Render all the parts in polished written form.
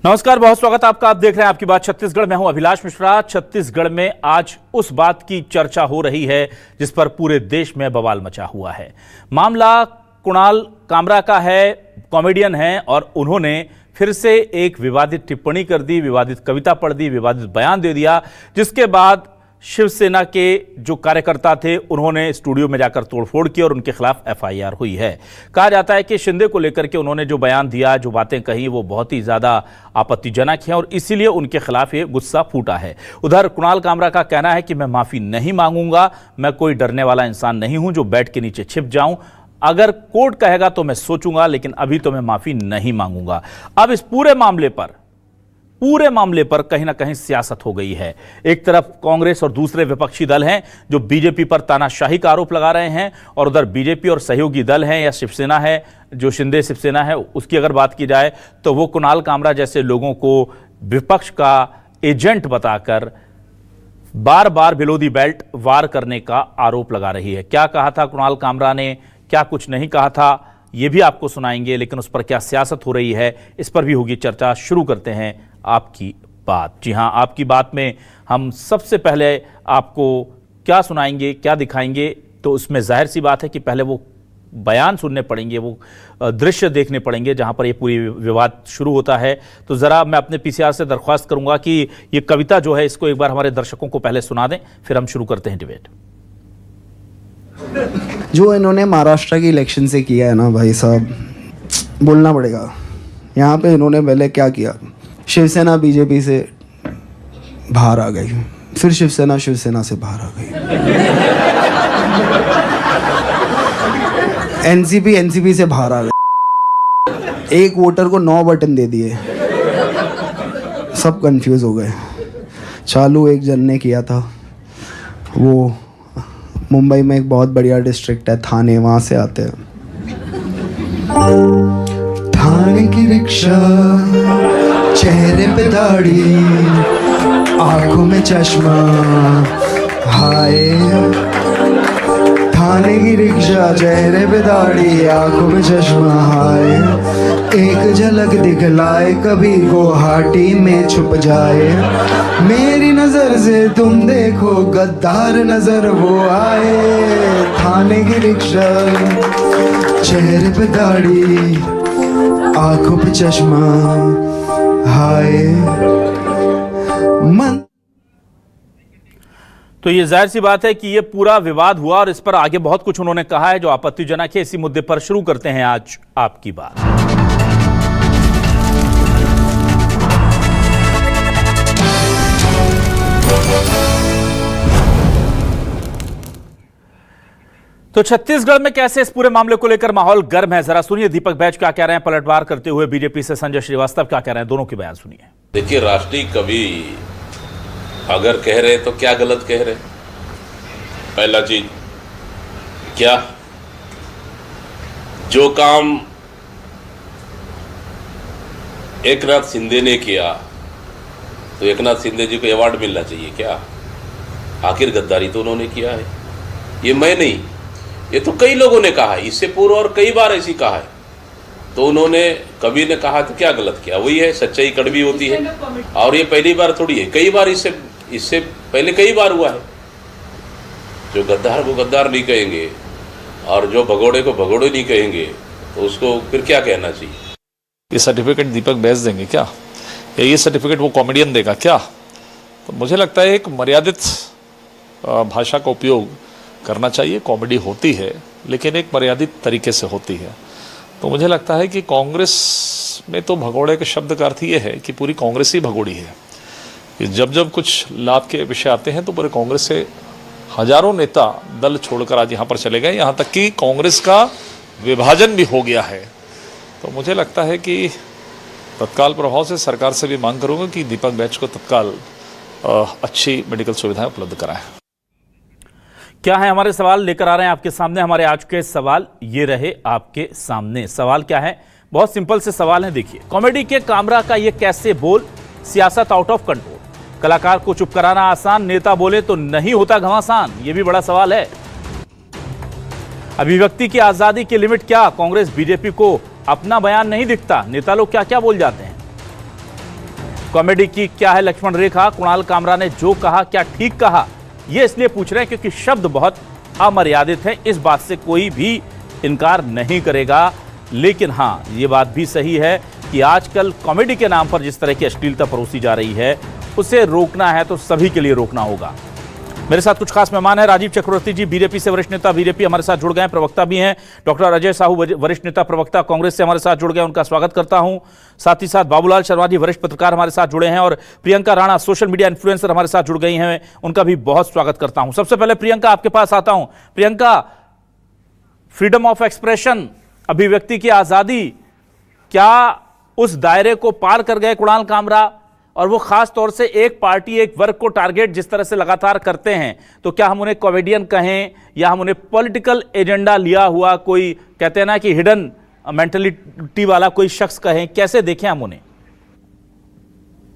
नमस्कार, बहुत स्वागत आपका। आप देख रहे हैं आपकी बात छत्तीसगढ़ में। हूं अभिलाष मिश्रा। छत्तीसगढ़ में आज उस बात की चर्चा हो रही है जिस पर पूरे देश में बवाल मचा हुआ है। मामला कुणाल कामरा का है, कॉमेडियन हैं और उन्होंने फिर से एक विवादित टिप्पणी कर दी, विवादित कविता पढ़ दी, विवादित बयान दे दिया, जिसके बाद शिवसेना के जो कार्यकर्ता थे उन्होंने स्टूडियो में जाकर तोड़फोड़ की और उनके खिलाफ एफआईआर हुई है। कहा जाता है कि शिंदे को लेकर के उन्होंने जो बयान दिया, जो बातें कही, वो बहुत ही ज्यादा आपत्तिजनक है और इसीलिए उनके खिलाफ ये गुस्सा फूटा है। उधर कुणाल कामरा का कहना है कि मैं माफी नहीं मांगूंगा, मैं कोई डरने वाला इंसान नहीं हूं जो बेड के नीचे छिप जाऊं। अगर कोर्ट कहेगा तो मैं सोचूंगा, लेकिन अभी तो मैं माफी नहीं मांगूंगा। अब इस पूरे मामले पर कहीं ना कहीं सियासत हो गई है। एक तरफ कांग्रेस और दूसरे विपक्षी दल हैं जो बीजेपी पर तानाशाही का आरोप लगा रहे हैं, और उधर बीजेपी और सहयोगी दल हैं या शिवसेना है, जो शिंदे शिवसेना है, उसकी अगर बात की जाए तो वो कुणाल कामरा जैसे लोगों को विपक्ष का एजेंट बताकर बार बार बिलो दी बेल्ट वार करने का आरोप लगा रही है। क्या कहा था कुणाल कामरा ने, क्या कुछ नहीं कहा था, ये भी आपको सुनाएंगे, लेकिन उस पर क्या सियासत हो रही है इस पर भी होगी चर्चा। शुरू करते हैं आपकी बात। जी हां, आपकी बात में हम सबसे पहले आपको क्या सुनाएंगे, क्या दिखाएंगे, तो उसमें जाहिर सी बात है कि पहले वो बयान सुनने पड़ेंगे, वो दृश्य देखने पड़ेंगे जहां पर ये पूरी विवाद शुरू होता है। तो जरा मैं अपने पीसीआर से दरख्वास्त करूंगा कि ये कविता जो है इसको एक बार हमारे दर्शकों को पहले सुना दें, फिर हम शुरू करते हैं डिबेट। जो इन्होंने महाराष्ट्र की इलेक्शन से किया है ना भाई साहब, बोलना पड़ेगा। यहाँ पे इन्होंने पहले क्या किया, शिवसेना बीजेपी से बाहर आ गई, फिर शिवसेना से बाहर आ गई, एनसीपी से बाहर आ गई, एक वोटर को 9 बटन दे दिए, सब कंफ्यूज हो गए। चालू एक जन ने किया था, वो मुंबई में एक बहुत बढ़िया डिस्ट्रिक्ट है थाने, वहाँ से आते हैं। थाने की रिक्शा, चेहरे पे दाढ़ी, आंखों में चश्मा, हाय। थाने की रिक्शा, चेहरे पे दाढ़ी, आंखों में चश्मा, हाय। एक झलक दिखलाए कभी गुवाहाटी में छुप जाए, मेरी नजर से तुम देखो गद्दार नजर वो आए। थाने की रिक्शा, चेहरे पे दाढ़ी, आंखों पे चश्मा, हाय। मन तो ये जाहिर सी बात है कि ये पूरा विवाद हुआ और इस पर आगे बहुत कुछ उन्होंने कहा है जो आपत्तिजनक है। इसी मुद्दे पर शुरू करते हैं आज आपकी बात। तो छत्तीसगढ़ में कैसे इस पूरे मामले को लेकर माहौल गर्म है, जरा सुनिए दीपक बैज क्या कह रहे हैं, पलटवार करते हुए बीजेपी से संजय श्रीवास्तव क्या कह रहे हैं, दोनों की बयान सुनिए। देखिए, राष्ट्रीय कवि अगर कह रहे तो क्या गलत कह रहे। पहला चीज, क्या जो काम एकनाथ शिंदे ने किया तो एकनाथ शिंदे जी को अवार्ड मिलना चाहिए क्या? आखिर गद्दारी तो उन्होंने किया है, ये मैं नहीं, ये तो कई लोगों ने कहा है, इससे पूर्व और कई बार ऐसी कहा है। तो उन्होंने कवि ने कहा तो क्या गलत किया? वही है, सच्चाई कड़वी होती है और ये पहली बार थोड़ी है, कई बार इससे पहले कई बार हुआ है। जो गद्दार को गद्दार नहीं कहेंगे और जो भगोड़े को भगोड़े नहीं कहेंगे तो उसको फिर क्या कहना चाहिए? ये सर्टिफिकेट दीपक बैज देंगे क्या, या ये सर्टिफिकेट वो कॉमेडियन देगा क्या? तो मुझे लगता है एक मर्यादित भाषा का उपयोग करना चाहिए। कॉमेडी होती है लेकिन एक मर्यादित तरीके से होती है। तो मुझे लगता है कि कांग्रेस में तो भगोड़े के शब्द का अर्थ ये है कि पूरी कांग्रेस ही भगोड़ी है। कि जब जब कुछ लाभ के विषय आते हैं तो पूरे कांग्रेस से हजारों नेता दल छोड़कर आज यहाँ पर चले गए, यहाँ तक कि कांग्रेस का विभाजन भी हो गया है। तो मुझे लगता है कि तत्काल प्रभाव से सरकार से भी मांग करूँगा कि दीपक बैज को तत्काल अच्छी मेडिकल सुविधाएं उपलब्ध कराएं। क्या है हमारे सवाल लेकर आ रहे हैं आपके सामने। हमारे आज के सवाल ये रहे आपके सामने। सवाल क्या है, बहुत सिंपल से सवाल है। देखिए, कॉमेडी के कामरा का ये कैसे बोल, सियासत आउट ऑफ कंट्रोल, कलाकार को चुप कराना आसान, नेता बोले तो नहीं होता घमासान, ये भी बड़ा सवाल है। अभिव्यक्ति की आजादी की लिमिट क्या, कांग्रेस बीजेपी को अपना बयान नहीं दिखता, नेता लोग क्या क्या बोल जाते हैं। कॉमेडी की क्या है लक्ष्मण रेखा? कुणाल कामरा ने जो कहा क्या ठीक कहा? ये इसलिए पूछ रहे हैं क्योंकि शब्द बहुत अमर्यादित है, इस बात से कोई भी इनकार नहीं करेगा। लेकिन हाँ, ये बात भी सही है कि आजकल कॉमेडी के नाम पर जिस तरह की अश्लीलता परोसी जा रही है, उसे रोकना है तो सभी के लिए रोकना होगा। मेरे साथ कुछ खास मेहमान हैं। राजीव चक्रवर्ती जी बीजेपी से वरिष्ठ नेता, बीजेपी हमारे साथ जुड़ गए हैं, प्रवक्ता भी हैं। डॉक्टर अजय साहू वरिष्ठ नेता, प्रवक्ता, कांग्रेस से हमारे साथ जुड़ गए, उनका स्वागत करता हूं। साथ ही साथ बाबूलाल शर्मा जी वरिष्ठ पत्रकार हमारे साथ जुड़े हैं, और Priyanka Rana social media influencer हमारे साथ जुड़ गई हैं, उनका भी बहुत स्वागत करता हूं। सबसे पहले प्रियंका, आपके पास आता हूं। प्रियंका, फ्रीडम ऑफ एक्सप्रेशन, अभिव्यक्ति की आजादी, क्या उस दायरे को पार कर गए कुणाल कामरा? और वो खास तौर से एक पार्टी, एक वर्ग को टारगेट जिस तरह से लगातार करते हैं, तो क्या हम उन्हें कॉमेडियन कहें या हम उन्हें पॉलिटिकल एजेंडा लिया हुआ कोई, कहते हैं ना कि हिडन मेंटलिटी वाला कोई शख्स कहें? कैसे देखें हम उन्हें?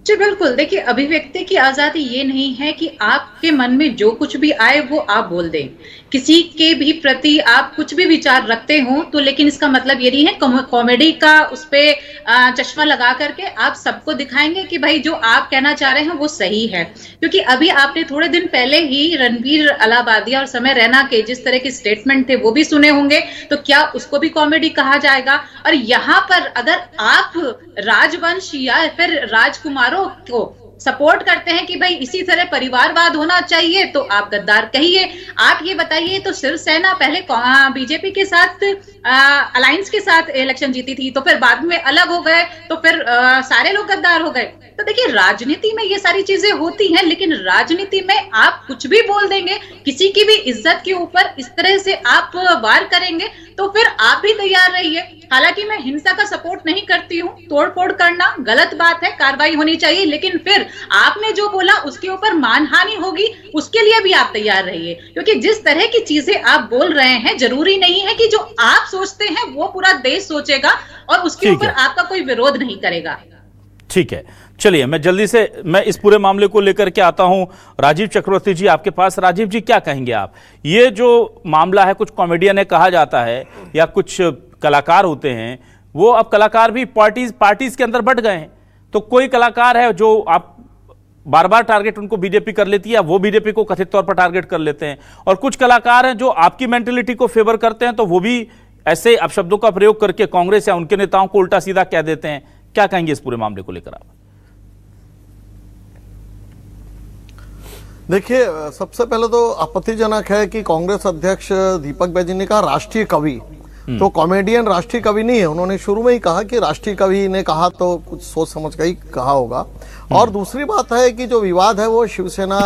जी बिल्कुल, देखिए अभिव्यक्ति की आजादी ये नहीं है कि आपके मन में जो कुछ भी आए वो आप बोल दें। किसी के भी प्रति आप कुछ भी विचार रखते हो तो, लेकिन इसका मतलब ये नहीं है कॉमेडी का उस पे चश्मा लगा करके आप सबको दिखाएंगे कि भाई जो आप कहना चाह रहे हैं वो सही है। क्योंकि अभी आपने थोड़े दिन पहले ही रणबीर अलाहाबादिया और समय रैना के जिस तरह के स्टेटमेंट थे वो भी सुने होंगे, तो क्या उसको भी कॉमेडी कहा जाएगा? और यहाँ पर अगर आप राजवंश या फिर राजकुमारों को सपोर्ट करते हैं कि भाई इसी तरह परिवारवाद होना चाहिए, तो आप गद्दार कहिए। आप ये बताइए, तो शिवसेना पहले बीजेपी के साथ अलायंस के साथ इलेक्शन जीती थी, तो फिर बाद में अलग हो गए, तो फिर सारे लोग गद्दार हो गए। तो देखिए राजनीति में ये सारी चीजें होती हैं, लेकिन राजनीति में आप कुछ भी बोल देंगे, किसी की भी इज्जत के ऊपर इस तरह से आप वार करेंगे, तो फिर आप भी तैयार रहिए। हालांकि मैं हिंसा का सपोर्ट नहीं करती हूँ, तोड़फोड़ करना गलत बात है, कार्रवाई होनी चाहिए, लेकिन फिर आपने जो बोला उसके ऊपर मानहानि होगी, उसके लिए भी आप तैयार रहिए। क्योंकि जिस तरह की चीजें आप बोल रहे हैं, जरूरी नहीं है कि जो आप सोचते हैं वो पूरा देश सोचेगा और उसके ऊपर आपका कोई विरोध नहीं करेगा। ठीक है, चलिए मैं जल्दी से इस पूरे मामले को लेकर के आता हूं राजीव चक्रवर्ती जी आपके पास। राजीव जी, क्या कहेंगे आप? ये जो मामला है, कुछ कॉमेडियन ने कहा जाता है या कुछ कलाकार होते हैं, वो अब कलाकार भी पार्टीज के अंदर बट गए हैं। तो कोई कलाकार है जो आप बार बार टारगेट उनको बीजेपी कर लेती है, वो बीजेपी को कथित तौर पर टारगेट कर लेते हैं, और कुछ कलाकार हैं जो आपकी मेंटेलिटी को फेवर करते हैं, तो वो भी ऐसे अपशब्दों का प्रयोग करके कांग्रेस या उनके नेताओं को उल्टा सीधा कह देते हैं। क्या कहेंगे इस पूरे मामले को लेकर आप? देखिए, सबसे पहले तो आपत्तिजनक है कि कांग्रेस अध्यक्ष दीपक बैजी ने कहा राष्ट्रीय कवि, तो कॉमेडियन राष्ट्रीय कवि नहीं है। उन्होंने शुरू में ही कहा कि राष्ट्रीय कवि ने कहा तो कुछ सोच समझ कर ही कहा होगा। और दूसरी बात है कि जो विवाद है वो शिवसेना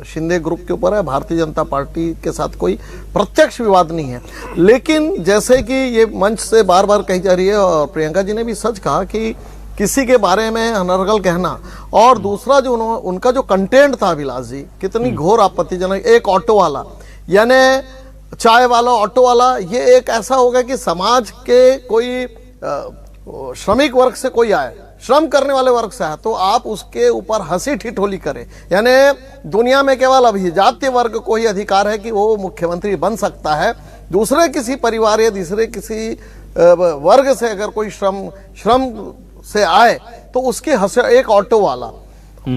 शिंदे ग्रुप के ऊपर है, भारतीय जनता पार्टी के साथ कोई प्रत्यक्ष विवाद नहीं है। लेकिन जैसे कि ये मंच से बार बार कही जा रही है, और प्रियंका जी ने भी सच कहा कि किसी के बारे में अनर्गल कहना, और दूसरा जो उनका जो कंटेंट था अभिलाष जी, कितनी घोर आपत्तिजनक। एक ऑटो वाला, यानी चाय वाला, ऑटो वाला, ये एक ऐसा होगा कि समाज के कोई श्रमिक वर्ग से कोई आए, श्रम करने वाले वर्ग से आए, तो आप उसके ऊपर हंसी ठिठोली करें। यानी दुनिया में केवल अभिजात्य वर्ग को ही अधिकार है कि वो मुख्यमंत्री बन सकता है। दूसरे किसी परिवार या दूसरे किसी वर्ग से अगर कोई श्रम से आए तो उसकी हंसी, एक ऑटो वाला।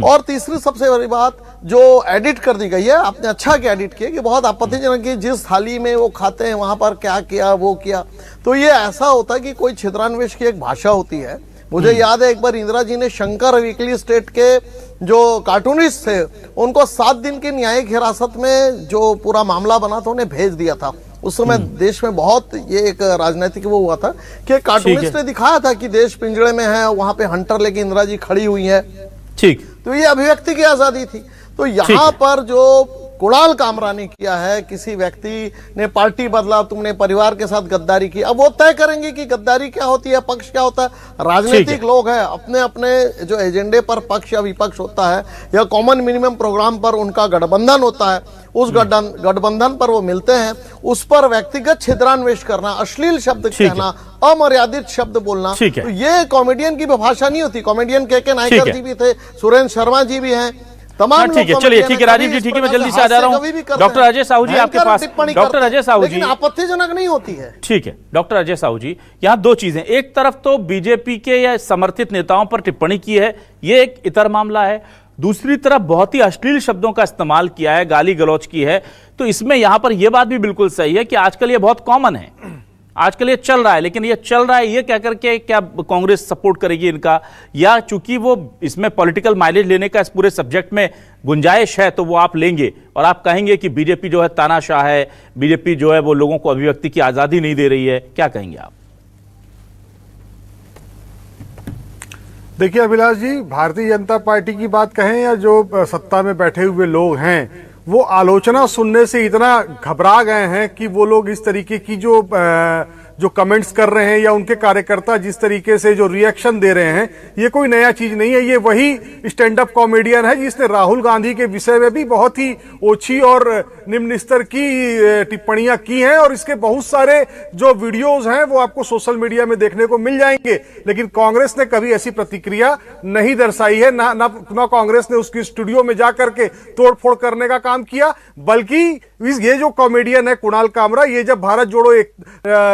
और तीसरी सबसे बड़ी बात जो एडिट कर दी गई है, आपने अच्छा क्या एडिट किया कि बहुत आपत्तिजनक कि जिस थाली में वो खाते हैं वहां पर क्या किया वो किया। तो ये ऐसा होता है कि कोई क्षेत्रान्वेष की एक भाषा होती है। मुझे याद है एक बार इंदिरा जी ने शंकर वीकली स्टेट के जो कार्टूनिस्ट थे उनको 7 दिन की न्यायिक हिरासत में जो पूरा मामला बना था उन्हें भेज दिया था। उस समय देश में बहुत ये एक राजनीतिक वो हुआ था कि कार्टूनिस्ट ने दिखाया था कि देश पिंजड़े में है, वहां पे हंटर लेके इंदिरा जी खड़ी हुई है। ठीक, तो ये अभिव्यक्ति की आजादी थी। तो यहाँ पर जो कुणाल कामरा ने किया है, किसी व्यक्ति ने पार्टी बदला, तुमने परिवार के साथ गद्दारी की, अब वो तय करेंगे कि गद्दारी क्या होती है, पक्ष क्या होता है। राजनीतिक लोग हैं, अपने अपने जो एजेंडे पर पक्ष या विपक्ष होता है या कॉमन मिनिमम प्रोग्राम पर उनका गठबंधन होता है, उस गठबंधन पर वो मिलते हैं, उस पर व्यक्तिगत छिद्रान्वेष करना, अश्लील शब्द कहना, अमर्यादित शब्द बोलना, तो ये कॉमेडियन की भाषा नहीं होती। कॉमेडियन के नायकर जी भी थे, सुरेंद्र शर्मा जी भी हैं, तमाम ठीक है, चलिए ठीक है राजीव जी, ठीक है, मैं जल्दी से आ जा रहा हूँ। डॉक्टर अजय साहू जी आपके पास, डॉक्टर अजय साहू जी, आपत्तिजनक नहीं होती है। ठीक है डॉक्टर अजय साहू जी, यहां दो चीजें, एक तरफ तो बीजेपी के या समर्थित नेताओं पर टिप्पणी की है, ये एक इतर मामला है, दूसरी तरफ बहुत ही अश्लील शब्दों का इस्तेमाल किया है, गाली गलौज की है। तो इसमें यहां पर यह बात भी बिल्कुल सही है कि आजकल ये बहुत कॉमन है, आजकल ये चल रहा है, लेकिन ये चल रहा है ये क्या करके, क्या कांग्रेस सपोर्ट करेगी इनका, या चूंकि वो इसमें पॉलिटिकल माइलेज लेने का इस पूरे सब्जेक्ट में गुंजाइश है तो वो आप लेंगे और आप कहेंगे कि बीजेपी जो है तानाशाह है, बीजेपी जो है वो लोगों को अभिव्यक्ति की आजादी नहीं दे रही है, क्या कहेंगे आप? देखिए अभिलाष जी, भारतीय जनता पार्टी की बात कहें या जो सत्ता में बैठे हुए लोग हैं, वो आलोचना सुनने से इतना घबरा गए हैं कि वो लोग इस तरीके की जो कमेंट्स कर रहे हैं या उनके कार्यकर्ता जिस तरीके से जो रिएक्शन दे रहे हैं, ये कोई नया चीज नहीं है। ये वही स्टैंड अप कॉमेडियन है जिसने राहुल गांधी के विषय में भी बहुत ही ओछी और निम्न स्तर की टिप्पणियां की हैं और इसके बहुत सारे जो वीडियोस हैं वो आपको सोशल मीडिया में देखने को मिल जाएंगे। लेकिन कांग्रेस ने कभी ऐसी प्रतिक्रिया नहीं दर्शाई है, ना कांग्रेस ने उसकी स्टूडियो में जाकर के तोड़फोड़ करने का काम किया, बल्कि ये जो कॉमेडियन है कुणाल कामरा, ये जब भारत जोड़ो एक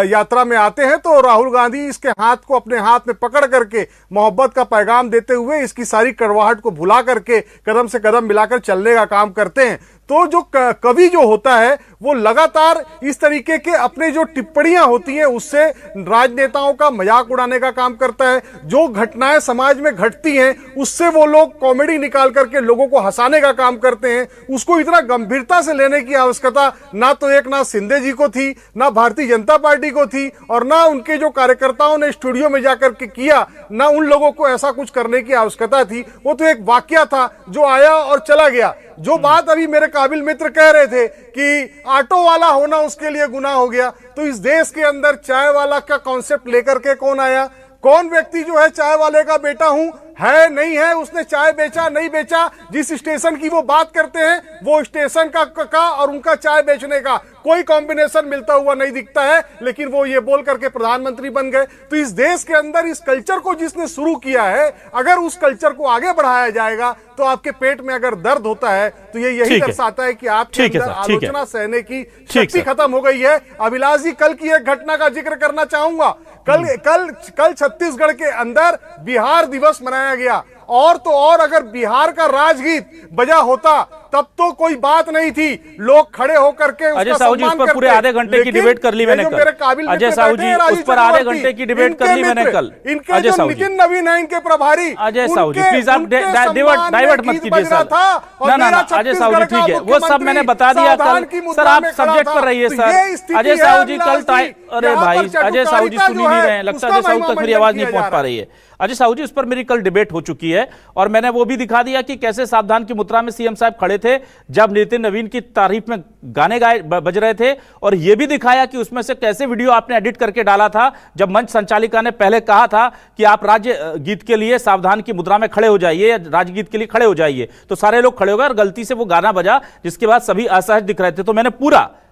यात्रा में आते हैं तो राहुल गांधी इसके हाथ को अपने हाथ में पकड़ करके मोहब्बत का पैगाम देते हुए इसकी सारी कड़वाहट को भुला करके कदम से कदम मिलाकर चलने का काम करते हैं। तो जो कवि जो होता है वो लगातार इस तरीके के अपने जो टिप्पणियां होती हैं उससे राजनेताओं का मजाक उड़ाने का काम करता है। जो घटनाएं समाज में घटती हैं उससे वो लोग कॉमेडी निकाल करके लोगों को हंसाने का काम करते हैं। उसको इतना गंभीरता से लेने की आवश्यकता ना तो एक ना शिंदे जी को थी, ना भारतीय जनता पार्टी को थी, और ना उनके जो कार्यकर्ताओं ने स्टूडियो में जाकर के किया, ना उन लोगों को ऐसा कुछ करने की आवश्यकता थी। वो तो एक वाकया था जो आया और चला गया। जो बात अभी मेरे काबिल मित्र कह रहे थे कि ऑटो वाला होना उसके लिए गुनाह हो गया, तो इस देश के अंदर चाय वाला का कॉन्सेप्ट लेकर के कौन आया? कौन व्यक्ति जो है चाय वाले का बेटा हूं है नहीं है, उसने चाय बेचा नहीं बेचा, जिस स्टेशन की वो बात करते हैं वो स्टेशन का और उनका चाय बेचने का कोई कॉम्बिनेशन मिलता हुआ नहीं दिखता है, लेकिन वो ये बोल करके प्रधानमंत्री बन गए। तो इस देश के अंदर इस कल्चर को जिसने शुरू किया है, अगर उस कल्चर को आगे बढ़ाया जाएगा तो आपके पेट में अगर दर्द होता है तो ये यही दर्शाता है कि आपके अंदर आलोचना सहने की शक्ति खत्म हो गई है। अभिलाष जी, कल की एक घटना का जिक्र करना चाहूंगा। कल छत्तीसगढ़ के अंदर बिहार दिवस मनाया गया, और तो और अगर बिहार का राजगीत बजा होता तब तो कोई बात नहीं थी, लोग खड़े होकर के अजय साहू जी उस पर पूरे आधे घंटे की डिबेट कर ली मैंने कल। अजय साहू जी उस पर आधे घंटे की डिबेट कर ली मैंने कल। इनके जो नितिन नवीन है इनके प्रभारी, अजय साहू जी प्लीज आप डाइवर्ट मत कीजिए सर। ना अजय साहू जी ठीक है, वो सब मैंने बता दिया कल। सर आप सब्जेक्ट पर रहिए सर। अजय साहू जी कल अरे भाई अजय साहू जी सुन ही नहीं रहे हैं, लगता है अजय साहू तक मेरी आवाज नहीं पहुंच पा रही है। अजय साहू जी उस पर मेरी कल डिबेट हो चुकी है और मैंने वो भी दिखा दिया कि कैसे सावधान की मुद्रा में सीएम साहब खड़े थे जब नितिन नवीन की तारीफ में गाने बज रहे थे, और यह भी दिखाया कि उसमें से कैसे वीडियो आपने एडिट करके डाला था जब मंच संचालिका ने पहले कहा था कि आप राज्य गीत के लिए सावधान की मुद्रा में खड़े हो जाइए या राज्य गीत के लिए खड़े हो जाइए, तो सारे लोग खड़े हो गए और गलती से वो गाना बजा जिसके बाद सभी असहज दिख रहे थे। तो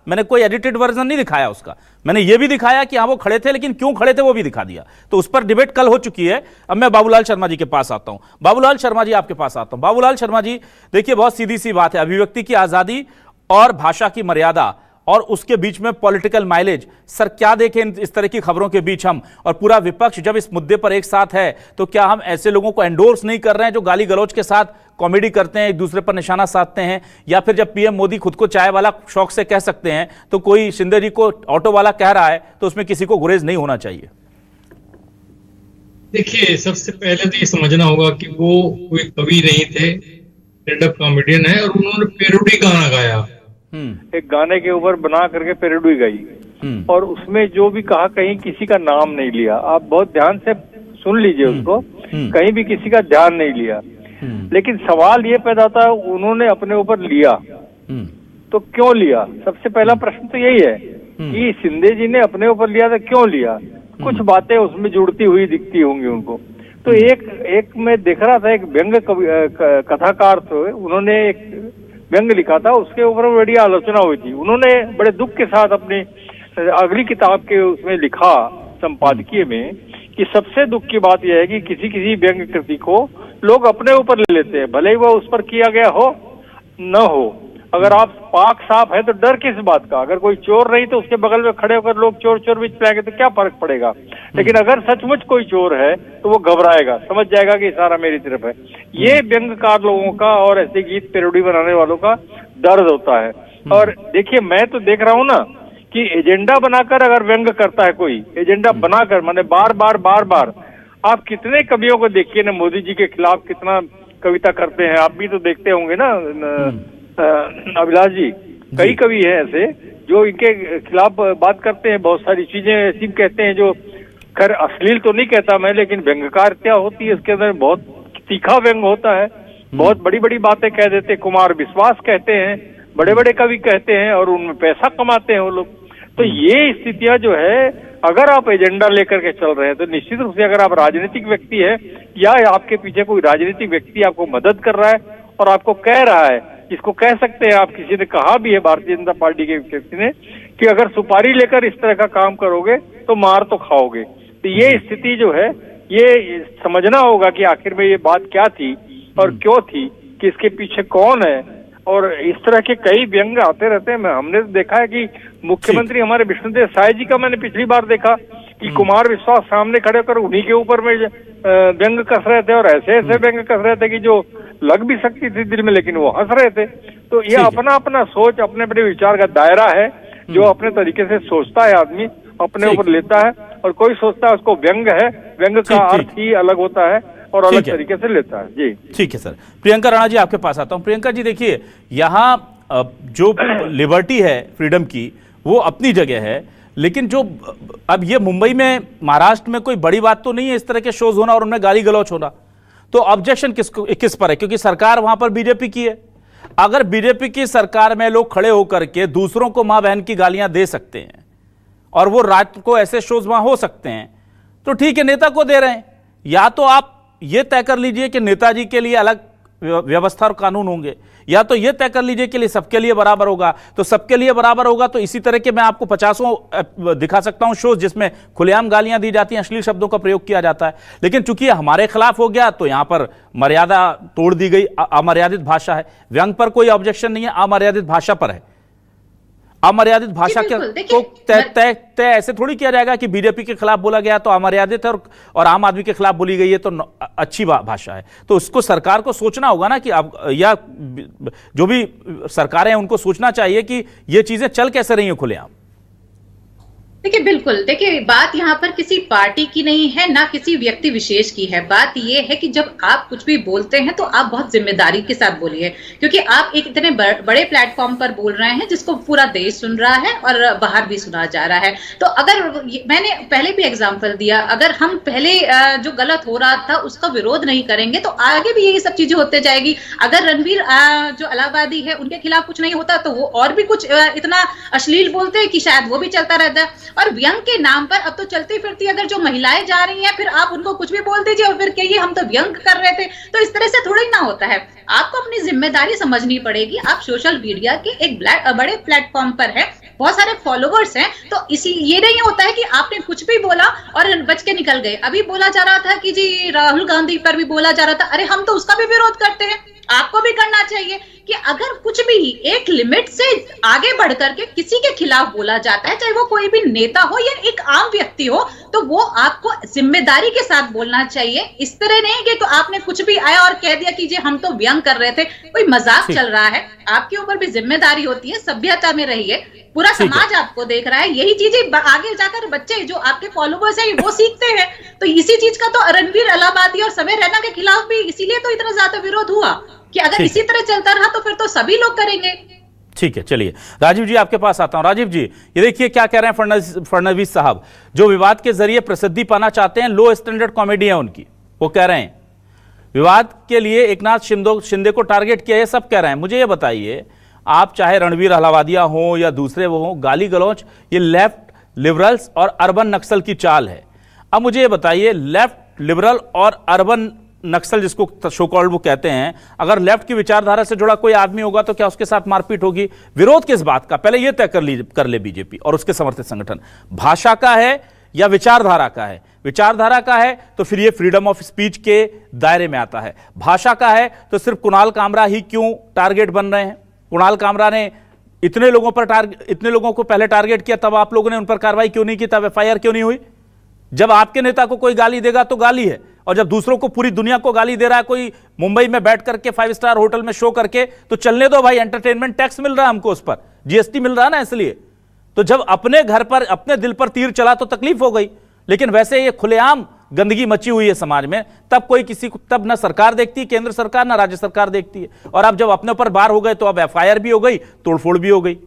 मैंने कोई एडिटेड वर्जन नहीं दिखाया उसका, मैंने ये भी दिखाया कि हाँ वो खड़े थे, लेकिन क्यों खड़े थे वो भी दिखा दिया। तो उस पर डिबेट कल हो चुकी है। अब मैं बाबूलाल शर्मा जी के पास आता हूं। बाबूलाल शर्मा जी आपके पास आता हूं। बाबूलाल शर्मा जी देखिए, बहुत सीधी सी बात है, अभिव्यक्ति की आजादी और भाषा की मर्यादा और उसके बीच में पॉलिटिकल माइलेज। सर क्या देखें इस तरह की खबरों के बीच हम, और पूरा विपक्ष जब इस मुद्दे पर एक साथ है, तो क्या हम ऐसे लोगों को एंडोर्स नहीं कर रहे हैं जो गाली गलौज के साथ कॉमेडी करते हैं, एक दूसरे पर निशाना साधते हैं? या फिर जब पीएम मोदी खुद को चाय वाला शौक से कह सकते हैं तो कोई शिंदे जी को ऑटो वाला कह रहा है तो उसमें किसी को गुरेज नहीं होना चाहिए? देखिए, सबसे पहले तो ये समझना होगा कि वो कोई कवि नहीं थे, स्टैंड अप कॉमेडियन है और उन्होंने पैरोडी गाना गाया, एक गाने के ऊपर बना करके पैरोडी गाई, और उसमें जो भी कहा कहीं किसी का नाम नहीं लिया। आप बहुत ध्यान से सुन लीजिए उसको, कहीं भी किसी का ध्यान नहीं लिया। लेकिन सवाल ये पैदा होता है उन्होंने अपने ऊपर लिया तो क्यों लिया? सबसे पहला प्रश्न तो यही है कि शिंदे जी ने अपने ऊपर लिया तो क्यों लिया? कुछ बातें उसमें जुड़ती हुई दिखती होंगी उनको। तो एक मैं देख रहा था, एक व्यंग कथाकार थे, उन्होंने एक व्यंग लिखा था, उसके ऊपर बड़ी आलोचना हुई थी। उन्होंने बड़े दुख के साथ अपनी अगली किताब के उसमें लिखा संपादकीय में कि सबसे दुख की बात यह है कि किसी किसी व्यंग्य कृति को लोग अपने ऊपर ले लेते हैं, भले ही वह उस पर किया गया हो न हो। अगर आप पाक साफ है तो डर किस बात का? अगर कोई चोर नहीं तो उसके बगल में खड़े होकर लोग चोर चोर भी चिल्लाएंगे तो क्या फर्क पड़ेगा? लेकिन अगर सचमुच कोई चोर है तो वो घबराएगा, समझ जाएगा कि इशारा मेरी तरफ है। ये व्यंग्यकार लोगों का और ऐसे गीत पैरोडी बनाने वालों का दर्द होता है। और देखिए, मैं तो देख रहा हूँ ना कि एजेंडा बनाकर अगर व्यंग्य करता है कोई, एजेंडा बनाकर माने बार बार आप कितने कवियों को देखिए ना, मोदी जी के खिलाफ कितना कविता करते हैं, आप भी तो देखते होंगे ना अभिलाष जी। कई कवि हैं ऐसे जो इनके खिलाफ बात करते हैं, बहुत सारी चीजें ऐसी कहते हैं जो खैर अश्लील तो नहीं कहता मैं, लेकिन व्यंग्यकारिता होती है इसके अंदर, बहुत तीखा व्यंग्य होता है, बहुत बड़ी बड़ी बातें कह देते। कुमार विश्वास कहते हैं, बड़े बड़े कवि कहते हैं और उनमें पैसा कमाते हैं वो लोग। तो ये स्थितियां जो है, अगर आप एजेंडा लेकर के चल रहे हैं तो निश्चित रूप से अगर आप राजनीतिक व्यक्ति है या आपके पीछे कोई राजनीतिक व्यक्ति आपको मदद कर रहा है और आपको कह रहा है, इसको कह सकते हैं आप, किसी ने कहा भी है भारतीय जनता पार्टी के व्यक्ति ने कि अगर सुपारी लेकर इस तरह का काम करोगे तो मार तो खाओगे। तो ये स्थिति जो है, ये समझना होगा कि आखिर में ये बात क्या थी और क्यों थी, कि इसके पीछे कौन है। और इस तरह के कई व्यंग्य आते रहते हैं। हमने देखा है कि मुख्यमंत्री हमारे विष्णुदेव साय जी का मैंने पिछली बार देखा कि कुमार विश्वास सामने खड़े होकर उन्हीं के ऊपर में व्यंग्य कस रहे थे और ऐसे ऐसे व्यंग्य कस रहे थे कि जो लग भी सकती थी दिल में, लेकिन वो हंस रहे थे। तो ये अपना अपना सोच, अपने अपने विचार का दायरा है, जो अपने तरीके से सोचता है आदमी, अपने ऊपर लेता है। और कोई सोचता है उसको व्यंग्य है, व्यंग्य का अर्थ ही अलग होता है और अलग तरीके से लेता है। जी ठीक है सर। प्रियंका राणा जी आपके पास आता हूं। प्रियंका जी देखिए, यहाँ जो लिबर्टी है फ्रीडम की वो अपनी जगह है, लेकिन जो अब ये मुंबई में, महाराष्ट्र में कोई बड़ी बात तो नहीं है इस तरह के शोज होना और उनमें गाली गलौच होना, तो ऑब्जेक्शन किस पर है? क्योंकि सरकार वहां पर बीजेपी की है। अगर बीजेपी की सरकार में लोग खड़े होकर के दूसरों को मां बहन की गालियां दे सकते हैं और वो रात को ऐसे शोज वहां हो सकते हैं, तो ठीक है, नेता को दे रहे हैं। या तो आप ये तय कर लीजिए कि नेताजी के लिए अलग व्यवस्था और कानून होंगे, या तो ये तय कर लीजिए कि सबके लिए बराबर होगा। तो सबके लिए बराबर होगा तो इसी तरह के मैं आपको 50 दिखा सकता हूं शोज जिसमें खुलेआम गालियां दी जाती हैं, अश्लील शब्दों का प्रयोग किया जाता है। लेकिन चूंकि हमारे खिलाफ हो गया तो यहां पर मर्यादा तोड़ दी गई, अमर्यादित भाषा है। व्यंग्य पर कोई ऑब्जेक्शन नहीं है, अमर्यादित भाषा पर है। अमर्यादित भाषा के तो तय ऐसे थोड़ी किया जाएगा कि बीजेपी के खिलाफ बोला गया तो अमर्यादित है और आम आदमी के खिलाफ बोली गई है तो अच्छी भाषा है। तो उसको सरकार को सोचना होगा ना कि अब, या जो भी सरकारें हैं उनको सोचना चाहिए कि ये चीजें चल कैसे रही हैं खुलेआम। देखिए बिल्कुल, देखिए बात यहाँ पर किसी पार्टी की नहीं है, ना किसी व्यक्ति विशेष की है। बात ये है कि जब आप कुछ भी बोलते हैं तो आप बहुत जिम्मेदारी के साथ बोलिए, क्योंकि आप एक इतने बड़े प्लेटफॉर्म पर बोल रहे हैं जिसको पूरा देश सुन रहा है और बाहर भी सुना जा रहा है। तो अगर मैंने पहले भी एग्जाम्पल दिया, अगर हम पहले जो गलत हो रहा था उसका विरोध नहीं करेंगे तो आगे भी यही सब चीजें होते जाएगी। अगर रणवीर जो इलाहाबादी है उनके खिलाफ कुछ नहीं होता तो वो और भी कुछ इतना अश्लील बोलते हैं कि शायद वो भी चलता रहता है। और व्यंग के नाम पर अब तो चलती फिरती अगर जो महिलाएं जा रही हैं फिर आप उनको कुछ भी बोल दीजिए और फिर कहिए हम तो व्यंग कर रहे थे। तो इस तरह से थोड़ी ना होता है। आपको अपनी जिम्मेदारी समझनी पड़ेगी। आप सोशल मीडिया के एक बड़े प्लेटफॉर्म पर है, बहुत सारे फॉलोवर्स हैं, तो इसी ये नहीं होता है कि आपने कुछ भी बोला और बच के निकल गए। अभी बोला जा रहा था कि जी राहुल गांधी पर भी बोला जा रहा था, अरे हम तो उसका भी विरोध करते हैं। आपको भी करना चाहिए कि अगर कुछ भी एक लिमिट से आगे बढ़ करके किसी के खिलाफ बोला जाता है, चाहे वो कोई भी नेता हो या एक आम व्यक्ति हो, तो वो आपको जिम्मेदारी के साथ बोलना चाहिए। इस तरह नहीं कि तो आपने कुछ भी आया और कह दिया कि जी हम तो व्यंग कर रहे थे, कोई मजाक चल रहा है। आपके ऊपर भी जिम्मेदारी होती है, सभ्यता में रहिए, पूरा समाज आपको देख रहा है। यही चीजें आगे जाकर बच्चे जो आपके फॉलोवर्स हैं वो सीखते हैं। तो इसी चीज का तो रणवीर इलाहाबादी और समय रैना के खिलाफ भी इसीलिए तो इतना ज्यादा विरोध हुआ कि अगर इसी तरह चलता रहा तो फिर तो सभी लोग करेंगे। ठीक है, चलिए राजीव जी आपके पास आता हूं। राजीव जी, ये देखिए क्या कह रहे हैं फडणवीस साहब, जो विवाद के जरिए प्रसिद्धि पाना चाहते हैं, लो स्टैंडर्ड कॉमेडी है उनकी। वो कह रहे हैं विवाद के लिए एकनाथ शिंदे को टारगेट किया, ये सब कह रहे हैं। मुझे ये बताइए, आप चाहे रणवीर इलाहाबादिया हो या दूसरे वो हो, गाली गलौच ये लेफ्ट लिबरल्स और अर्बन नक्सल की चाल है। अब मुझे ये बताइए, लेफ्ट लिबरल और अर्बन नक्सल जिसको सो कॉल्ड वो कहते हैं, अगर लेफ्ट की विचारधारा से जुड़ा कोई आदमी होगा तो क्या उसके साथ मारपीट होगी? विरोध किस बात का, पहले यह तय कर ले बीजेपी और उसके समर्थित संगठन, भाषा का है या विचारधारा का है? विचारधारा का है तो फिर ये फ्रीडम ऑफ स्पीच के दायरे में आता है। भाषा का है तो सिर्फ कुणाल कामरा ही क्यों टारगेट बन रहे हैं? कुणाल कामरा ने इतने लोगों को पहले टारगेट किया, तब आप लोगों ने उन पर कार्रवाई क्यों नहीं की? तब एफआईआर क्यों नहीं हुई? जब आपके नेता को कोई गाली देगा तो गाली है, और जब दूसरों को, पूरी दुनिया को गाली दे रहा है कोई मुंबई में बैठ करके 5 स्टार होटल में शो करके, तो चलने दो भाई, एंटरटेनमेंट टैक्स मिल रहा है हमको, उस पर जीएसटी मिल रहा है ना। इसलिए तो जब अपने घर पर, अपने दिल पर तीर चला तो तकलीफ हो गई। लेकिन वैसे ये खुलेआम गंदगी मची हुई है समाज में, तब कोई किसी को, तब ना सरकार देखती है, केंद्र सरकार ना राज्य सरकार देखती है। और अब जब अपने ऊपर बार हो गए तो अब एफआईआर भी हो गई, तोड़फोड़ भी हो गई।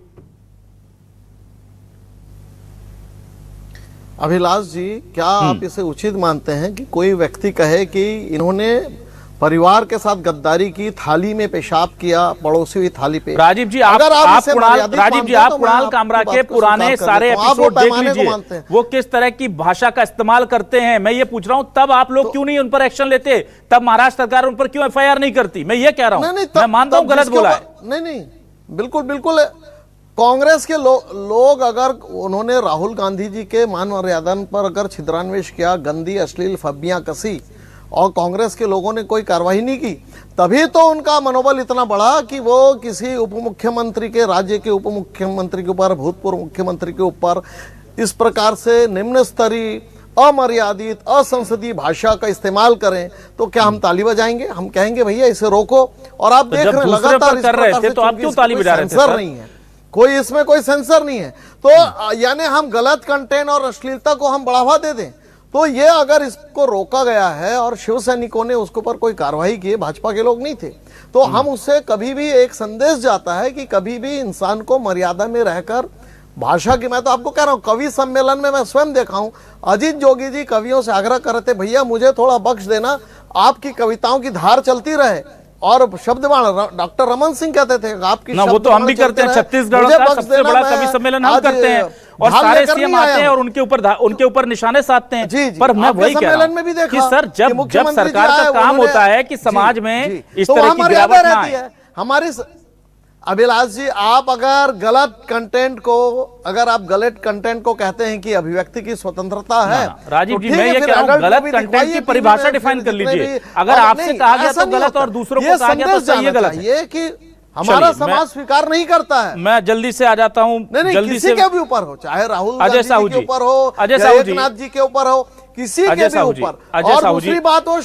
अभिलाष जी, क्या आप इसे उचित मानते हैं कि कोई व्यक्ति कहे कि इन्होंने परिवार के साथ गद्दारी की, थाली में पेशाब किया, पड़ोसी हुई थाली पे? राजीव जी, आप कुणाल कामरा के पुराने सारे एपिसोड देख लीजिए, वो किस तरह की भाषा का इस्तेमाल करते हैं। मैं ये पूछ रहा हूं, तब आप लोग क्यों नहीं उन पर एक्शन लेते? तब महाराष्ट्र सरकार उन पर क्यों एफआईआर नहीं करती? मैं ये कह रहा हूं, मैं मानता हूं गलत बोला है। नहीं, बिल्कुल बिल्कुल। कांग्रेस के लोग अगर उन्होंने राहुल गांधी जी के मान मर्यादा पर अगर छिद्रान्वेष किया, गंदी अश्लील फब्बियां कसी, और कांग्रेस के लोगों ने कोई कार्रवाई नहीं की, तभी तो उनका मनोबल इतना बढ़ा कि वो किसी उप मुख्यमंत्री के, राज्य के उप मुख्यमंत्री के ऊपर, भूतपूर्व मुख्यमंत्री के ऊपर इस प्रकार से निम्न स्तरीय, अमर्यादित, असंसदीय भाषा का इस्तेमाल करें तो क्या हम ताली बजाएंगे? हम कहेंगे भैया इसे रोको। और आप देख रहे हैं लगातार कर रहे थे, तो आप क्यों ताली बजा रहे थे? सेंसर नहीं है कोई, इसमें कोई सेंसर नहीं है। तो यानी हम गलत कंटेंट और अश्लीलता को हम बढ़ावा दे दें, तो ये अगर इसको रोका गया है और शिव सैनिकों ने उसके ऊपर कोई कार्रवाई की, भाजपा के लोग नहीं थे, तो हम उससे कभी भी एक संदेश जाता है कि कभी भी इंसान को मर्यादा में रहकर भाषा की, मैं तो आपको कह रहा हूं, कवि सम्मेलन में मैं स्वयं देखा हूं, अजीत जोगी जी कवियों से आग्रह कर रहे थे, भैया मुझे थोड़ा बख्श देना, आपकी कविताओं की धार चलती रहे। और शब्दबाण डॉक्टर रमन सिंह कहते थे आपकी ना, वो तो हम भी करते हैं, छत्तीसगढ़ का सबसे बड़ा कवि सम्मेलन हम करते हैं, और सारे सीएम आते हैं और उनके ऊपर निशाने साधते हैं। पर मैं वही कह रहा हूं कि सर, जब सरकार का काम होता है कि समाज में इस तरह की गिरावट ना आए। हमारी अभिलाष जी, आप अगर गलत कंटेंट को कहते हैं कि अभिव्यक्ति की स्वतंत्रता है, राजीव जी, मैं ये कह रहा हूं, गलत कंटेंट की परिभाषा डिफाइन कर लीजिए। अगर आपसे कहा गया तो गलत और दूसरों को कहा गया तो सही, है गलत ये कि हमारा समाज स्वीकार नहीं करता है। मैं जल्दी से आ जाता हूं, जल्दी किसी के भी ऊपर हो, चाहे राहुल गांधी जी के ऊपर हो, एकनाथ जी के ऊपर हो, किसी के भी ऊपर। और दूसरी बात, वो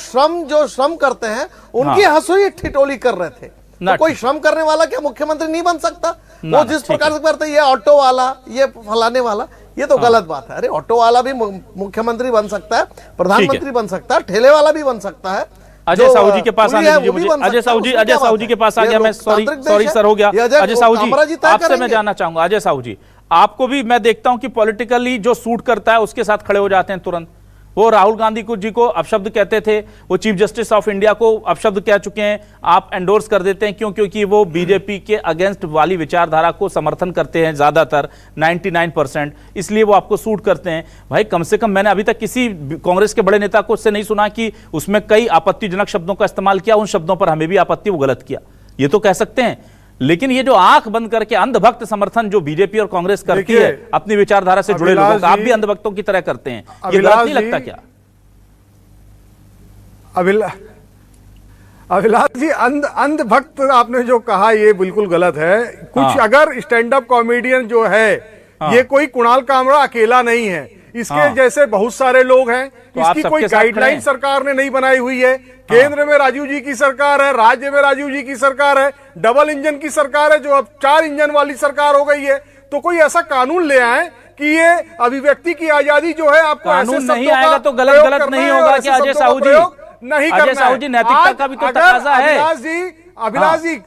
जो श्रम करते हैं उनकी हंसुई ठिठोली कर रहे थे, तो कोई श्रम करने वाला क्या मुख्यमंत्री नहीं बन सकता? वो जिस प्रकार से करते, ये ऑटो वाला, ये फलाने वाला, ये तो गलत बात है। अरे ऑटो वाला भी मुख्यमंत्री बन सकता है, प्रधानमंत्री बन सकता है, ठेले वाला भी बन सकता है। अजय साहू जी के पास आने दीजिए मुझे। अजय साहू जी के पास आ गया मैं, सॉरी सर, हो गया। अजय साहू जी, आपसे मैं जानना चाहूंगा, अजय साहू जी, आपको भी मैं देखता हूं कि पॉलिटिकली जो सूट करता है उसके साथ खड़े हो जाते हैं तुरंत। वो राहुल गांधी जी को अपशब्द कहते थे, वो चीफ जस्टिस ऑफ इंडिया को अपशब्द कह चुके हैं, आप एंडोर्स कर देते हैं। क्यों? क्योंकि वो बीजेपी के अगेंस्ट वाली विचारधारा को समर्थन करते हैं ज्यादातर, 99%, इसलिए वो आपको सूट करते हैं। भाई कम से कम मैंने अभी तक किसी कांग्रेस के बड़े नेता को उससे नहीं सुना कि उसमें कई आपत्तिजनक शब्दों का इस्तेमाल किया, उन शब्दों पर हमें भी आपत्ति, वो गलत किया, ये तो कह सकते हैं। लेकिन ये जो आंख बंद करके अंधभक्त समर्थन जो बीजेपी और कांग्रेस करती है अपनी विचारधारा से जुड़े लोगों का, आप भी अंधभक्तों की तरह करते हैं, ये गलत नहीं लगता क्या? अभिलाष जी, अंधभक्त आपने जो कहा ये बिल्कुल गलत है। कुछ अगर स्टैंड अप कॉमेडियन जो है, ये कोई कुणाल कामरा अकेला नहीं है, इसके जैसे बहुत सारे लोग हैं। तो इसकी कोई गाइडलाइन सरकार ने नहीं बनाई हुई है। केंद्र में राजीव जी की सरकार है, राज्य में राजीव जी की सरकार है, डबल इंजन की सरकार है, जो अब 4 इंजन वाली सरकार हो गई है। तो कोई ऐसा कानून ले आए कि ये अभिव्यक्ति की आजादी जो है, आपको कानून नहीं आएगा तो गलत नहीं होगा क्या अजय साहू जी? नहीं करना है। अजय साहू जी, नैतिकता का भी तो तकाजा है। अभिलाष जी,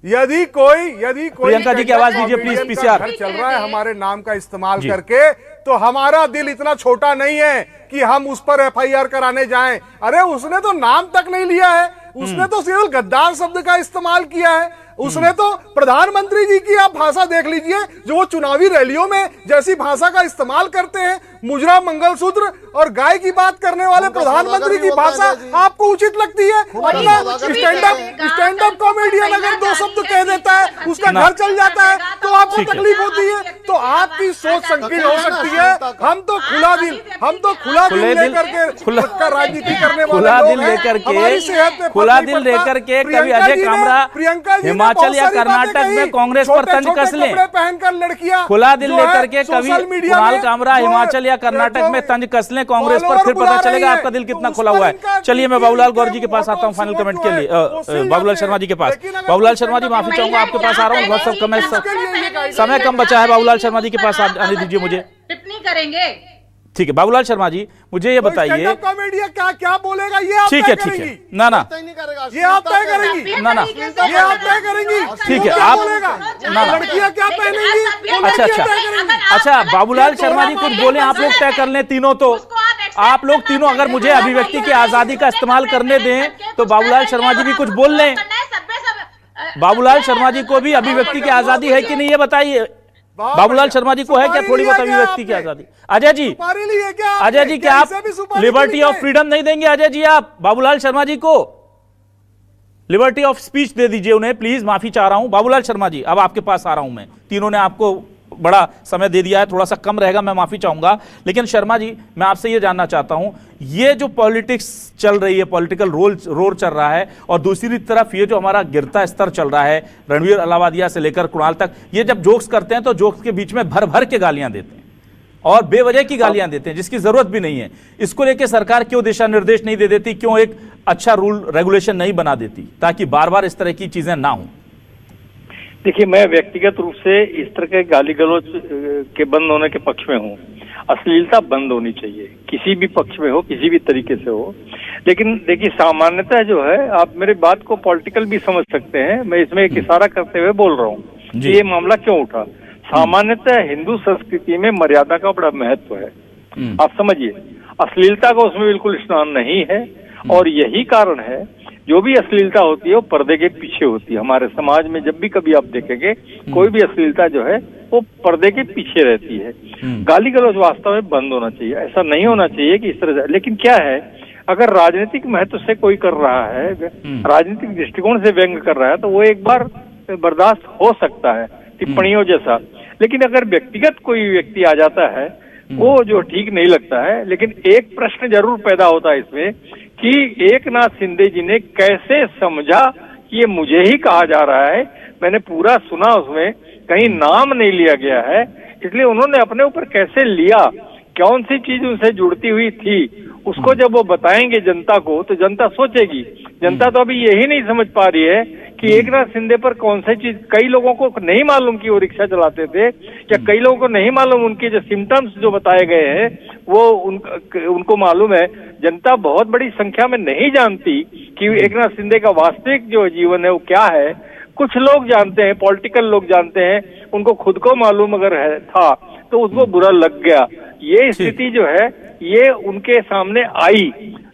यदि कोई प्रियंका जी की आवाज दीजिए प्लीज, पीसीआर चल रहा है हमारे नाम का इस्तेमाल करके, तो हमारा दिल इतना छोटा नहीं है कि हम उस पर एफआईआर कराने जाएं। अरे उसने तो नाम तक नहीं लिया है, उसने तो केवल गद्दार शब्द का इस्तेमाल किया है। उसने तो प्रधानमंत्री जी की आप भाषा देख लीजिए, जो वो चुनावी रैलियों में जैसी भाषा का इस्तेमाल करते हैं, मुजरा, मंगलसूत्र और गाय की बात करने वाले प्रधानमंत्री की भाषा आपको उचित लगती है? स्टैंड अप कॉमेडियन अगर 2 शब्द कह देता है, उसका घर चल जाता है, तो आपको तकलीफ होती है? तो आपकी सोच संकीर्ण हो सकती है। हम तो खुला दिल लेकर के राजनीति करने वाले खुला लोग दिल हैं। लेकर हमारी सेहत पे के फर्क खुला नहीं दिल पड़ता। लेकर के कभी प्रियंका अजय जी ने- कामरा प्रियंका जी ने हिमाचल बहुत या सारी बातें कर्नाटक कही। में कांग्रेस पर तंज छोटे-छोटे कस लें। कपड़े पहनकर लड़कियां खुला दिल जो लेकर है के कभी सोशल मीडिया कुणाल में कामरा जो हिमाचल या कर्नाटक जो में तंज कस लें कांग्रेस पर, फॉलोअर फिर बुला पता रही चलेगा है। आपका दिल कितना तो खुला उस हुआ पर है। इनका चलिए मैं दिल बाबूलाल के गौर जी के पास आता हूँ फाइनल वोटों कमेंट से के जो लिए। है, वो सिल बाबूलाल जाते शर्मा जी के पास। लेकिन अगर बाबूलाल कोई शर्मा जी माफी चाहूंगा, आपके पास आ रहा हूँ। बहुत सब कमेंट समय कम बचा है, बाबूलाल शर्मा जी के पास आने दीजिए मुझे। टिप्पणी करेंगे। ठीक है बाबूलाल शर्मा जी, मुझे ये बताइए। स्टैंड-अप कॉमेडियन क्या बोलेगा ये आप ठीक तय है ठीक करेंगी। है, ना ना ये आप तय करेंगी। ना ना ये आप तय करेंगी। ठीक है, वो क्या आप- बोलेगा? ना, ना। लड़कियां क्या पहनेंगी? वो अच्छा लड़कियां अच्छा तय करेंगी। अच्छा बाबूलाल शर्मा जी कुछ बोले, आप लोग तय कर लें तीनों। तो आप लोग तीनों अगर मुझे अभिव्यक्ति की आजादी का इस्तेमाल करने दें तो बाबूलाल शर्मा जी भी कुछ बोल लें। बाबूलाल शर्मा जी को भी अभिव्यक्ति की आजादी है कि नहीं, ये बताइए। बाबूलाल शर्मा जी को है क्या थोड़ी बहुत अभिव्यक्ति की आजादी? अजय जी, सुपारी ली है क्या? अजय जी क्या आप इसे भी सुपारी लिबर्टी ली ऑफ है? फ्रीडम नहीं देंगे? अजय जी आप बाबूलाल शर्मा जी को लिबर्टी ऑफ स्पीच दे दीजिए उन्हें प्लीज। माफी चाह रहा हूं बाबूलाल शर्मा जी, अब आपके पास आ रहा हूं मैं। तीनों ने आपको बड़ा समय दे दिया है, थोड़ा सा कम रहेगा, मैं माफी चाहूंगा। लेकिन शर्मा जी मैं आपसे ये जानना चाहता हूं, ये जो पॉलिटिक्स चल रही है, पॉलिटिकल रोर चल रहा है, और दूसरी तरफ ये जो हमारा गिरता स्तर चल रहा है, रणवीर अलावादिया से लेकर कुणाल तक, ये जब जोक्स करते हैं तो जोक्स के बीच में भर भर के गालियां देते हैं और बेवजह की गालियां देते हैं जिसकी जरूरत भी नहीं है। इसको लेकर सरकार क्यों दिशा निर्देश नहीं दे देती, क्यों एक अच्छा रूल रेगुलेशन नहीं बना देती ताकि बार बार इस तरह की चीजें ना हो? देखिए, मैं व्यक्तिगत रूप से इस तरह के गाली गलौज के बंद होने के पक्ष में हूँ। अश्लीलता बंद होनी चाहिए, किसी भी पक्ष में हो, किसी भी तरीके से हो। लेकिन देखिए, सामान्यतः जो है, आप मेरे बात को पॉलिटिकल भी समझ सकते हैं, मैं इसमें एक इशारा करते हुए बोल रहा हूँ कि ये मामला क्यों उठा। सामान्यतः हिंदू संस्कृति में मर्यादा का बड़ा महत्व है, आप समझिए। अश्लीलता का उसमें बिल्कुल स्नान नहीं है, और यही कारण है जो भी अश्लीलता होती है वो पर्दे के पीछे होती है। हमारे समाज में जब भी कभी आप देखेंगे कोई भी अश्लीलता जो है वो पर्दे के पीछे रहती है। गाली गलौज वास्तव में बंद होना चाहिए, ऐसा नहीं होना चाहिए कि इस तरह से। लेकिन क्या है, अगर राजनीतिक महत्व से कोई कर रहा है, राजनीतिक दृष्टिकोण से व्यंग कर रहा है, तो वो एक बार बर्दाश्त हो सकता है टिप्पणियों जैसा। लेकिन अगर व्यक्तिगत कोई व्यक्ति आ जाता है वो जो ठीक नहीं लगता है। लेकिन एक प्रश्न जरूर पैदा होता है इसमें कि एकनाथ शिंदे जी ने कैसे समझा कि ये मुझे ही कहा जा रहा है। मैंने पूरा सुना, उसमें कहीं नाम नहीं लिया गया है, इसलिए उन्होंने अपने ऊपर कैसे लिया, कौन सी चीज उनसे जुड़ती हुई थी, उसको जब वो बताएंगे जनता को तो जनता सोचेगी। जनता तो अभी यही नहीं समझ पा रही है कि एकनाथ शिंदे पर कौन सी चीज, कई लोगों को नहीं मालूम कि वो रिक्शा चलाते थे, या कई लोगों को नहीं मालूम उनके जो सिम्टम्स जो बताए गए हैं वो उनको मालूम है। जनता बहुत बड़ी संख्या में नहीं जानती कि एकनाथ शिंदे का वास्तविक जो जीवन है वो क्या है। कुछ लोग जानते हैं, पॉलिटिकल लोग जानते हैं, उनको खुद को मालूम अगर है था तो उसको बुरा लग गया। ये स्थिति जो है ये उनके सामने आई।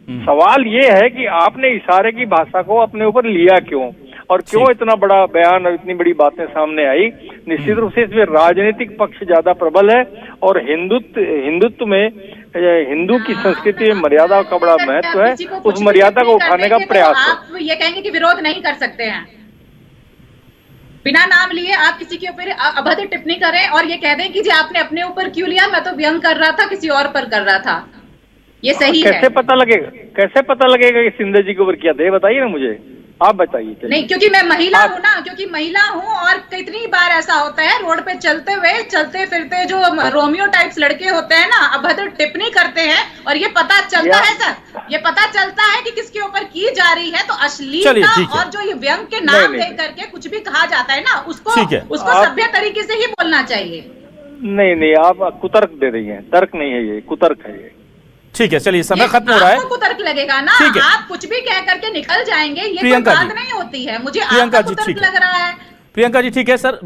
सवाल ये है कि आपने इशारे की भाषा को अपने ऊपर लिया क्यों, और क्यों इतना बड़ा बयान और इतनी बड़ी बातें सामने आई। निश्चित रूप से इसमें राजनीतिक पक्ष ज्यादा प्रबल है, और हिंदुत्व में, हिंदू की संस्कृति में मर्यादा का बड़ा महत्व है। उस मर्यादा को उठाने का प्रयास है। आप ये कहेंगे कि विरोध नहीं कर सकते हैं, बिना नाम लिए आप किसी के ऊपर अभद्र टिप्पणी करें और ये कह दें कि जी आपने अपने ऊपर क्यों लिया, मैं तो व्यंग कर रहा था, किसी और पर कर रहा था, ये सही है? कैसे पता लगेगा, कैसे पता लगेगा कि शिंदे जी के ऊपर किया था? बताइए ना मुझे, आप बताइए। नहीं, क्योंकि मैं महिला हूँ ना, क्योंकि महिला हूँ, और कितनी बार ऐसा होता है रोड पे चलते हुए, चलते फिरते जो रोमियो टाइप्स लड़के होते हैं ना, अभद्र टिप्पणी करते हैं, और ये पता चलता है सर, ये पता चलता है कि किसके ऊपर की जा रही है। तो अश्लीलता और जो ये व्यंग के नाम दे करके कुछ भी कहा जाता है ना, उसको सभ्य तरीके से ही बोलना चाहिए। नहीं, आप कुतर्क दे रही हैं, तर्क नहीं है ये, कुतर्क है ये। ठीक है, चलिए समय खत्म हो रहा है। आपको तर्क लगेगा ना, आप कुछ भी कह करके निकल जाएंगे, ये कोई बात नहीं होती है। मुझे आपका तर्क लग रहा है। प्रियंका जी ठीक है सर,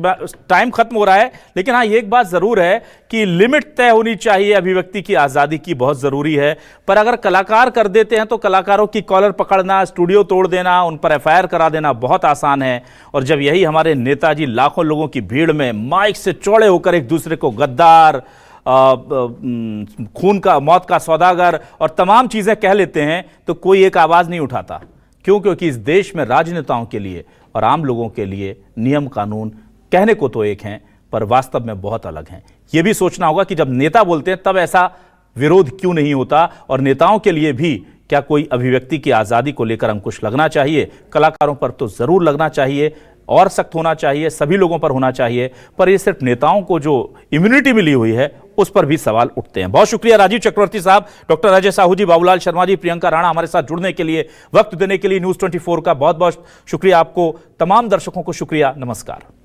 टाइम खत्म हो रहा है, लेकिन हाँ एक बात जरूर है कि लिमिट तय होनी चाहिए, अभिव्यक्ति की आजादी की बहुत जरूरी है। पर अगर कलाकार कर देते हैं तो कलाकारों की कॉलर पकड़ना, स्टूडियो तोड़ देना, उन पर FIR करा देना बहुत आसान है। और जब यही हमारे नेताजी लाखों लोगों की भीड़ में माइक से चौड़े होकर एक दूसरे को गद्दार, खून का, मौत का सौदागर और तमाम चीजें कह लेते हैं तो कोई एक आवाज नहीं उठाता। क्यों? क्योंकि इस देश में राजनेताओं के लिए और आम लोगों के लिए नियम कानून कहने को तो एक हैं, पर वास्तव में बहुत अलग हैं। यह भी सोचना होगा कि जब नेता बोलते हैं तब ऐसा विरोध क्यों नहीं होता, और नेताओं के लिए भी क्या कोई अभिव्यक्ति की आज़ादी को लेकर अंकुश लगना चाहिए? कलाकारों पर तो ज़रूर लगना चाहिए और सख्त होना चाहिए, सभी लोगों पर होना चाहिए, पर ये सिर्फ नेताओं को जो इम्यूनिटी मिली हुई है उस पर भी सवाल उठते हैं। बहुत शुक्रिया राजीव चक्रवर्ती साहब, डॉक्टर अजय साहू जी, बाबूलाल शर्मा जी, प्रियंका राणा हमारे साथ जुड़ने के लिए, वक्त देने के लिए। न्यूज़ 24 का बहुत बहुत शुक्रिया आपको, तमाम दर्शकों को शुक्रिया। नमस्कार।